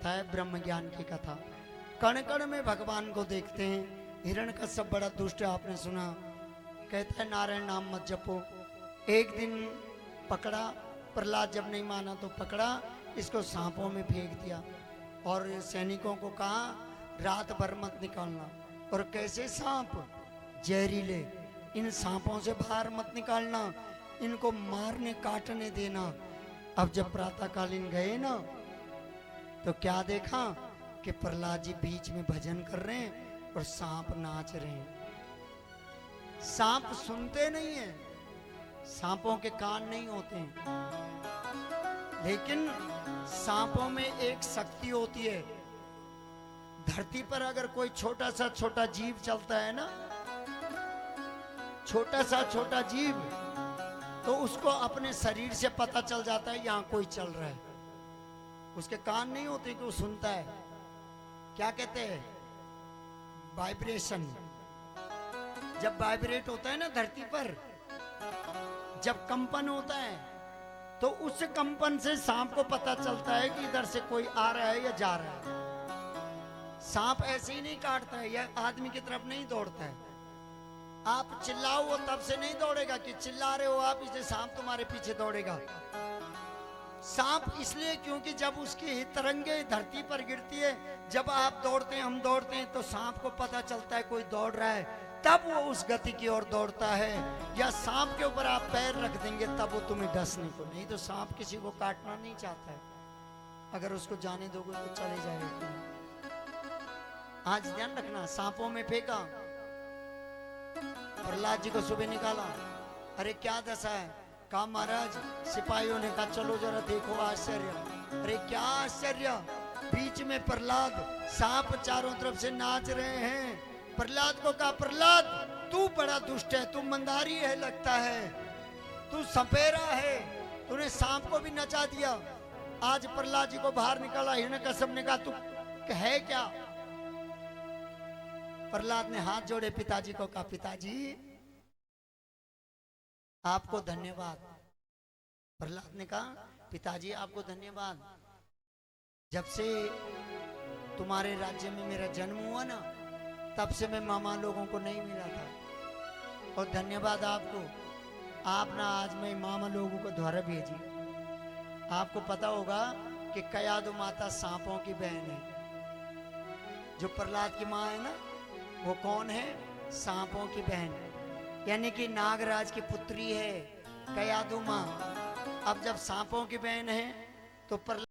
कथा है, ब्रह्म ज्ञान की कथा। कण कण में भगवान को देखते हैं। हिरण्यकश्यप बड़ा दुष्ट है, आपने सुना, कहता है नारायण नाम मत जपो। एक दिन पकड़ा, प्रहलाद जब नहीं माना तो पकड़ा, इसको सांपों में फेंक दिया और सैनिकों को कहा रात भर मत निकालना। और कैसे सांप जहरीले, इन सांपों से बाहर मत निकालना, इनको मारने काटने देना। अब जब प्रातःकालीन गए ना तो क्या देखा कि प्रहलाद जी बीच में भजन कर रहे हैं और सांप नाच रहे हैं। सांप सुनते नहीं है, सांपों के कान नहीं होते हैं, लेकिन सांपों में एक शक्ति होती है। धरती पर अगर कोई छोटा सा छोटा जीव चलता है ना, छोटा सा छोटा जीव, तो उसको अपने शरीर से पता चल जाता है यहाँ कोई चल रहा है। उसके कान नहीं होते कि वो सुनता है। क्या कहते हैं? वाइब्रेशन। जब वाइब्रेट होता है ना धरती पर, जब कंपन होता है, तो उस कंपन से सांप को पता चलता है कि इधर से कोई आ रहा है या जा रहा है। सांप ऐसे ही नहीं काटता है या आदमी की तरफ नहीं दौड़ता है। आप चिल्लाओ वो तब से नहीं दौड़ेगा कि चिल्ला रहे हो आप, इसलिए सांप तुम्हारे पीछे दौड़ेगा। सांप इसलिए क्योंकि जब उसकी तरंगे धरती पर गिरती है, जब आप दौड़ते हैं, हम दौड़ते हैं, तो सांप को पता चलता है कोई दौड़ रहा है, तब वो उस गति की ओर दौड़ता है। या सांप के ऊपर आप पैर रख देंगे तब वो तुम्हें डसने को, नहीं तो सांप किसी को काटना नहीं चाहता है। अगर उसको जाने दोगे तो चले जाएगा। आज ध्यान रखना, सांपों में फेंका, प्रहलाद जी को सुबह निकाला, अरे क्या दशा है? कहा महाराज, सिपाहियों ने कहा चलो जरा देखो आश्चर्य। अरे क्या आश्चर्य? बीच में प्रहलाद, सांप चारों तरफ से नाच रहे हैं। प्रहलाद को कहा प्रहलाद तू बड़ा दुष्ट है, तू मंदारी है लगता है, तू सपेरा है, तूने सांप को भी नचा दिया। आज प्रहलाद जी को बाहर निकाला, हिरण्यकश्यप ने कहा तू है क्या? प्रहलाद ने हाथ जोड़े पिताजी को, कहा पिताजी आपको धन्यवाद। प्रहलाद ने कहा पिताजी आपको धन्यवाद, जब से तुम्हारे राज्य में मेरा जन्म हुआ ना, तब से मैं मामा लोगों को नहीं मिला था। और धन्यवाद आपको, आप ना आज मैं मामा लोगों को द्वारा भेजी। आपको पता होगा कि कयादु माता सांपों की बहन है। जो प्रहलाद की माँ है ना, वो कौन है? सांपों की बहन, यानी कि नागराज की पुत्री है कयादु माँ। अब जब सांपों की बहन है तो प्रहलाद